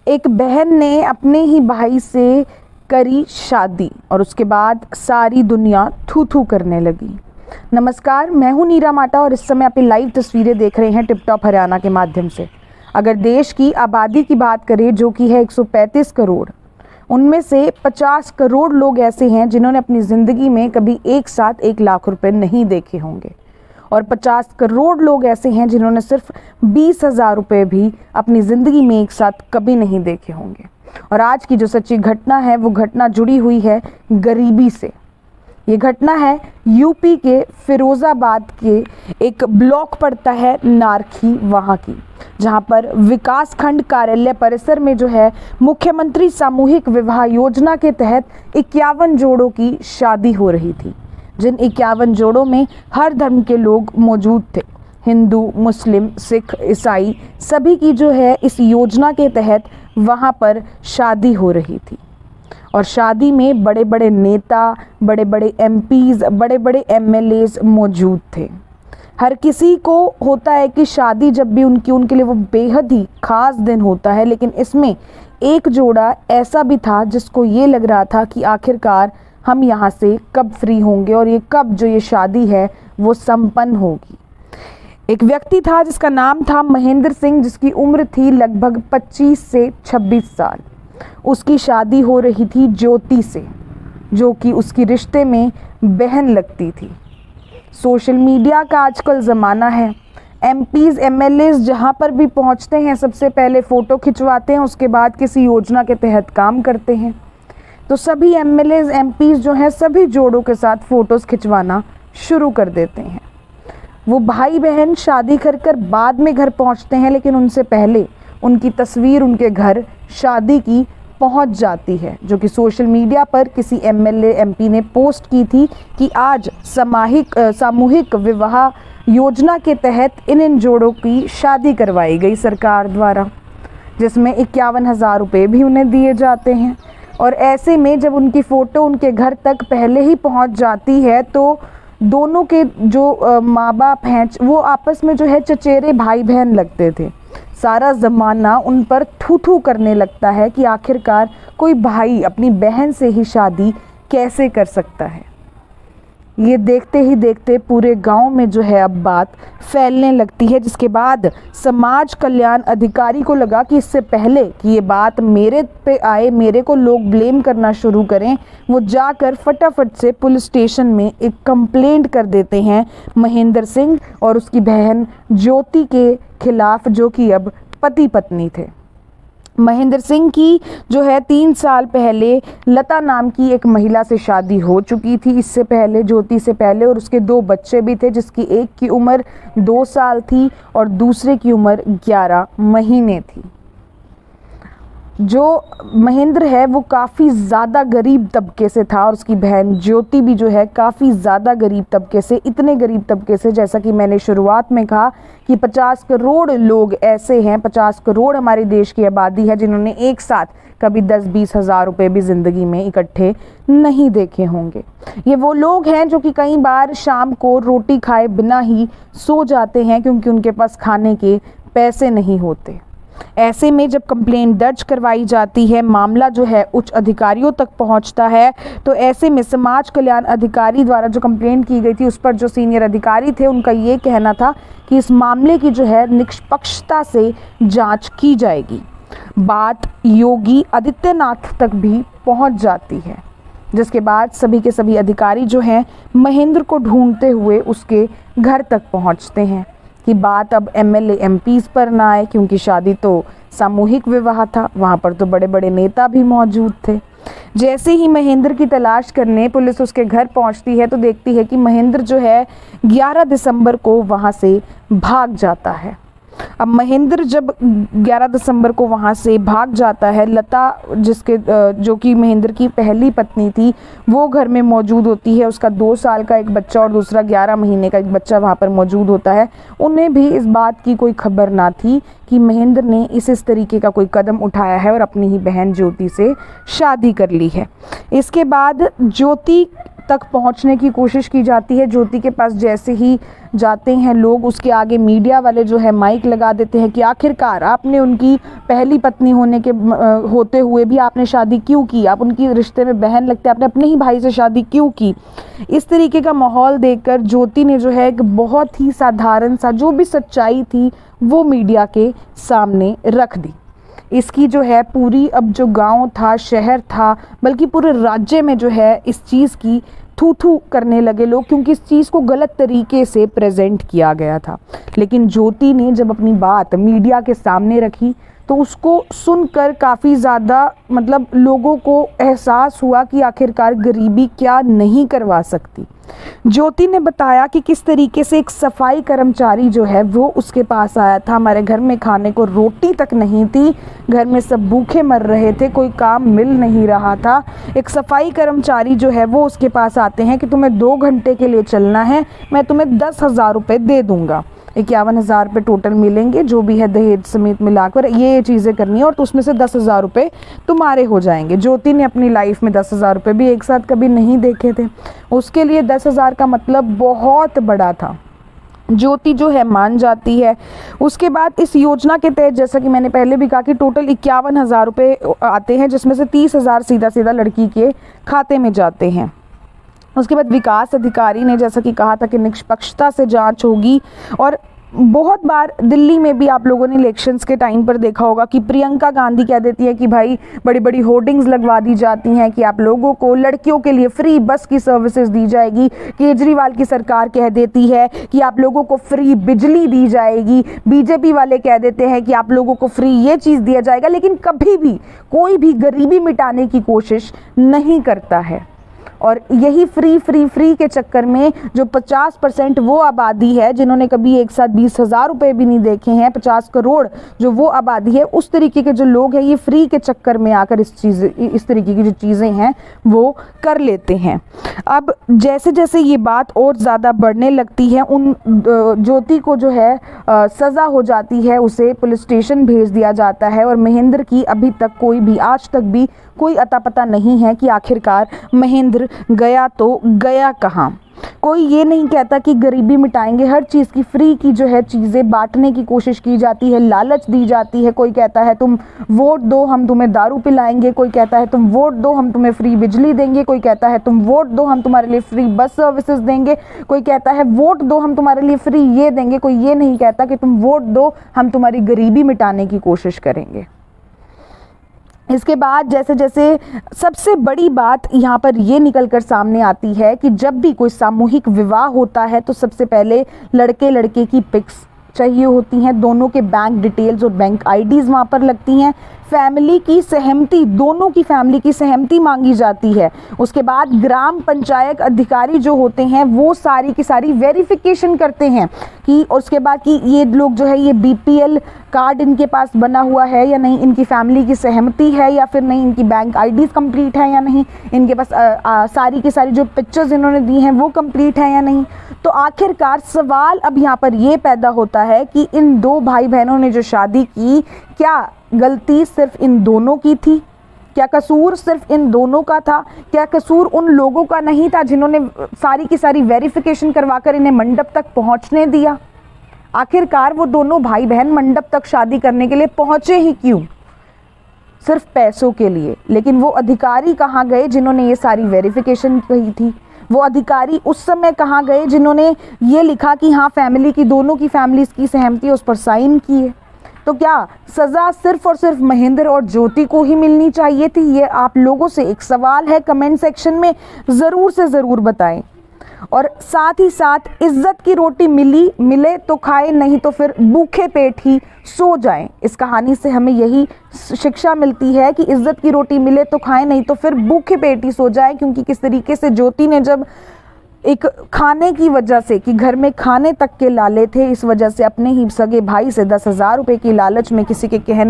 एक बहन ने अपने ही भाई से करी शादी और उसके बाद सारी दुनिया थू थू करने लगी। नमस्कार, मैं हूं नीरा माटा और इस समय आप लाइव तस्वीरें देख रहे हैं टिप टॉप हरियाणा के माध्यम से। अगर देश की आबादी की बात करें जो कि है 135 करोड़, उनमें से 50 करोड़ लोग ऐसे हैं जिन्होंने अपनी ज़िंदगी में कभी एक साथ 1 लाख रुपए नहीं देखे होंगे और 50 करोड़ लोग ऐसे हैं जिन्होंने सिर्फ 20,000 रुपये भी अपनी ज़िंदगी में एक साथ कभी नहीं देखे होंगे। और आज की जो सच्ची घटना है वो घटना जुड़ी हुई है गरीबी से। ये घटना है यूपी के फिरोज़ाबाद के एक ब्लॉक पड़ता है नारखी वहाँ की, जहाँ पर विकास खंड कार्यालय परिसर में जो है मुख्यमंत्री सामूहिक विवाह योजना के तहत 51 जोड़ों की शादी हो रही थी, जिन 51 जोड़ों में हर धर्म के लोग मौजूद थे। हिंदू, मुस्लिम, सिख, ईसाई सभी की जो है इस योजना के तहत वहाँ पर शादी हो रही थी। और शादी में बड़े बड़े नेता, बड़े बड़े एमपीज़, बड़े बड़े एमएलएज मौजूद थे। हर किसी को होता है कि शादी जब भी उनके लिए वो बेहद ही ख़ास दिन होता है, लेकिन इसमें एक जोड़ा ऐसा भी था जिसको ये लग रहा था कि आखिरकार हम यहाँ से कब फ्री होंगे और ये कब जो ये शादी है वो संपन्न होगी। एक व्यक्ति था जिसका नाम था महेंद्र सिंह, जिसकी उम्र थी लगभग 25 से 26 साल। उसकी शादी हो रही थी ज्योति से, जो कि उसकी रिश्ते में बहन लगती थी। सोशल मीडिया का आजकल ज़माना है। एमपीज़, एमएलएज जहाँ पर भी पहुँचते हैं सबसे पहले फ़ोटो खिंचवाते हैं, उसके बाद किसी योजना के तहत काम करते हैं। तो सभी एमएलएज, एमपीज़ जो हैं सभी जोड़ों के साथ फ़ोटोज़ खिंचवाना शुरू कर देते हैं। वो भाई बहन शादी कर बाद में घर पहुंचते हैं, लेकिन उनसे पहले उनकी तस्वीर उनके घर शादी की पहुंच जाती है, जो कि सोशल मीडिया पर किसी एमएलए, एमपी ने पोस्ट की थी कि आज सामूहिक विवाह योजना के तहत इन जोड़ों की शादी करवाई गई सरकार द्वारा, जिसमें 51,000 रुपये भी उन्हें दिए जाते हैं। और ऐसे में जब उनकी फ़ोटो उनके घर तक पहले ही पहुंच जाती है तो दोनों के जो माँ बाप हैं वो आपस में जो है चचेरे भाई बहन लगते थे। सारा ज़माना उन पर थू थू करने लगता है कि आखिरकार कोई भाई अपनी बहन से ही शादी कैसे कर सकता है। ये देखते ही देखते पूरे गांव में जो है अब बात फैलने लगती है, जिसके बाद समाज कल्याण अधिकारी को लगा कि इससे पहले कि ये बात मेरे पे आए, मेरे को लोग ब्लेम करना शुरू करें, वो जाकर फटाफट से पुलिस स्टेशन में एक कंप्लेंट कर देते हैं महेंद्र सिंह और उसकी बहन ज्योति के खिलाफ, जो कि अब पति पत्नी थे। महेंद्र सिंह की जो है 3 साल पहले लता नाम की एक महिला से शादी हो चुकी थी, इससे पहले ज्योति से पहले, और उसके 2 बच्चे भी थे, जिसकी एक की उम्र 2 साल थी और दूसरे की उम्र 11 महीने थी। जो महेंद्र है वो काफ़ी ज़्यादा गरीब तबके से था और उसकी बहन ज्योति भी जो है काफ़ी ज़्यादा गरीब तबके से, इतने गरीब तबके से जैसा कि मैंने शुरुआत में कहा कि 50 करोड़ लोग ऐसे हैं, 50 करोड़ हमारे देश की आबादी है जिन्होंने एक साथ कभी 10-20 हज़ार रुपये भी ज़िंदगी में इकट्ठे नहीं देखे होंगे। ये वो लोग हैं जो कि कई बार शाम को रोटी खाए बिना ही सो जाते हैं क्योंकि उनके पास खाने के पैसे नहीं होते। ऐसे में जब कंप्लेंट दर्ज करवाई जाती है, मामला जो है उच्च अधिकारियों तक पहुंचता है, तो ऐसे में समाज कल्याण अधिकारी द्वारा जो कंप्लेंट की गई थी उस पर जो सीनियर अधिकारी थे उनका ये कहना था कि इस मामले की जो है निष्पक्षता से जांच की जाएगी। बात योगी आदित्यनाथ तक भी पहुंच जाती है, जिसके बाद सभी के सभी अधिकारी जो हैं महेंद्र को ढूंढते हुए उसके घर तक पहुंचते हैं कि बात अब एमएलए, एमपीज़ पर ना आए, क्योंकि शादी तो सामूहिक विवाह था, वहाँ पर तो बड़े बड़े नेता भी मौजूद थे। जैसे ही महेंद्र की तलाश करने पुलिस उसके घर पहुँचती है तो देखती है कि महेंद्र जो है 11 दिसंबर को वहाँ से भाग जाता है। अब महेंद्र जब 11 दिसंबर को वहाँ से भाग जाता है, लता जो कि महेंद्र की पहली पत्नी थी वो घर में मौजूद होती है। उसका 2 साल का एक बच्चा और दूसरा 11 महीने का एक बच्चा वहाँ पर मौजूद होता है। उन्हें भी इस बात की कोई खबर ना थी कि महेंद्र ने इस तरीके का कोई कदम उठाया है और अपनी ही बहन ज्योति से शादी कर ली है। इसके बाद ज्योति तक पहुंचने की कोशिश की जाती है। ज्योति के पास जैसे ही जाते हैं लोग, उसके आगे मीडिया वाले जो है माइक लगा देते हैं कि आखिरकार आपने उनकी पहली पत्नी होते हुए भी आपने शादी क्यों की, आप उनकी रिश्ते में बहन लगते, आपने अपने ही भाई से शादी क्यों की। इस तरीके का माहौल देखकर ज्योति ने जो है एक बहुत ही साधारण सा जो भी सच्चाई थी वो मीडिया के सामने रख दी। इसकी जो है पूरी, अब जो गांव था, शहर था, बल्कि पूरे राज्य में जो है इस चीज़ की थू थू करने लगे लोग, क्योंकि इस चीज़ को गलत तरीके से प्रेजेंट किया गया था। लेकिन ज्योति ने जब अपनी बात मीडिया के सामने रखी तो उसको सुनकर काफ़ी ज़्यादा मतलब लोगों को एहसास हुआ कि आखिरकार गरीबी क्या नहीं करवा सकती। ज्योति ने बताया कि किस तरीके से एक सफाई कर्मचारी जो है वो उसके पास आया था। हमारे घर में खाने को रोटी तक नहीं थी, घर में सब भूखे मर रहे थे, कोई काम मिल नहीं रहा था। एक सफाई कर्मचारी जो है वो उसके पास आते हैं कि तुम्हें 2 घंटे के लिए चलना है, मैं तुम्हें 10,000 रुपये दे दूँगा। 51,000 रुपये टोटल मिलेंगे, जो भी है दहेज समेत मिलाकर ये चीज़ें करनी है, और तो उसमें से 10,000 रुपये तुम्हारे हो जाएंगे। ज्योति ने अपनी लाइफ में 10,000 रुपये भी एक साथ कभी नहीं देखे थे। उसके लिए 10,000 का मतलब बहुत बड़ा था। ज्योति जो है मान जाती है। उसके बाद इस योजना के तहत, जैसा कि मैंने पहले भी कहा, कि टोटल 51,000 रुपये आते हैं, जिसमें से 30,000 सीधा सीधा लड़की के खाते में जाते हैं। उसके बाद विकास अधिकारी ने जैसा कि कहा था कि निष्पक्षता से जांच होगी। और बहुत बार दिल्ली में भी आप लोगों ने इलेक्शंस के टाइम पर देखा होगा कि प्रियंका गांधी कह देती है कि भाई बड़ी बड़ी होर्डिंग्स लगवा दी जाती हैं कि आप लोगों को लड़कियों के लिए फ्री बस की सर्विसेज दी जाएगी। केजरीवाल की सरकार कह देती है कि आप लोगों को फ्री बिजली दी जाएगी। बीजेपी वाले कह देते हैं कि आप लोगों को फ्री ये चीज़ दिया जाएगा। लेकिन कभी भी कोई भी गरीबी मिटाने की कोशिश नहीं करता है। और यही फ्री के चक्कर में जो 50% वो आबादी है जिन्होंने कभी एक साथ 20,000 रुपये भी नहीं देखे हैं, 50 करोड़ जो वो आबादी है, उस तरीके के जो लोग हैं ये फ्री के चक्कर में आकर इस तरीके की जो चीज़ें हैं वो कर लेते हैं। अब जैसे जैसे ये बात और ज़्यादा बढ़ने लगती है, उन ज्योति को जो है सज़ा हो जाती है, उसे पुलिस स्टेशन भेज दिया जाता है। और महेंद्र की अभी तक कोई भी, आज तक भी कोई अता पता नहीं है कि आखिरकार महेंद्र गया तो गया कहाँ। कोई ये नहीं कहता कि गरीबी मिटाएंगे। हर चीज़ की फ्री की जो है चीज़ें बांटने की कोशिश की जाती है, लालच दी जाती है। कोई कहता है तुम वोट दो हम तुम्हें दारू पिलाएंगे, कोई कहता है तुम वोट दो हम तुम्हें फ्री बिजली देंगे, कोई कहता है तुम वोट दो हम तुम्हारे लिए फ्री बस सर्विसेज देंगे, कोई कहता है वोट दो हम तुम्हारे लिए फ्री ये देंगे। कोई ये नहीं कहता कि तुम वोट दो हम तुम्हारी गरीबी मिटाने की कोशिश करेंगे। इसके बाद जैसे जैसे सबसे बड़ी बात यहाँ पर ये निकल कर सामने आती है कि जब भी कोई सामूहिक विवाह होता है तो सबसे पहले लड़के लड़के की पिक्स चाहिए होती हैं, दोनों के बैंक डिटेल्स और बैंक आईडीज़ वहाँ पर लगती हैं, फैमिली की सहमति, दोनों की फैमिली की सहमति मांगी जाती है। उसके बाद ग्राम पंचायत अधिकारी जो होते हैं वो सारी की सारी वेरिफिकेशन करते हैं कि, और उसके बाद कि ये लोग जो है ये बीपीएल कार्ड इनके पास बना हुआ है या नहीं, इनकी फैमिली की सहमति है या फिर नहीं, इनकी बैंक आईडीज़ कंप्लीट है या नहीं, इनके पास सारी की सारी जो पिक्चर्स इन्होंने दी हैं वो कंप्लीट है या नहीं। तो आखिरकार सवाल अब यहाँ पर ये पैदा होता है कि इन दो भाई बहनों ने जो शादी की, क्या गलती सिर्फ इन दोनों की थी? क्या कसूर सिर्फ इन दोनों का था? क्या कसूर उन लोगों का नहीं था जिन्होंने सारी की सारी वेरिफिकेशन करवाकर इन्हें मंडप तक पहुंचने दिया? आखिरकार वो दोनों भाई बहन मंडप तक शादी करने के लिए पहुंचे ही क्यों? सिर्फ पैसों के लिए। लेकिन वो अधिकारी कहाँ गए जिन्होंने ये सारी वेरिफिकेशन की थी? वो अधिकारी उस समय कहाँ गए जिन्होंने ये लिखा कि हाँ फैमिली की, दोनों की फैमिलीज की सहमति उस पर साइन की है? तो क्या सज़ा सिर्फ और सिर्फ महेंद्र और ज्योति को ही मिलनी चाहिए थी? ये आप लोगों से एक सवाल है, कमेंट सेक्शन में ज़रूर से ज़रूर बताएं। और साथ ही साथ इज्जत की रोटी मिले तो खाए, नहीं तो फिर भूखे पेट ही सो जाएं। इस कहानी से हमें यही शिक्षा मिलती है कि इज्जत की रोटी मिले तो खाएं, नहीं तो फिर भूखे पेट ही सो जाएं। क्योंकि किस तरीके से ज्योति ने जब एक खाने की वजह से, कि घर में खाने तक के लाले थे, इस वजह से अपने ही सगे भाई से 10,000 रुपये की लालच में किसी के कहने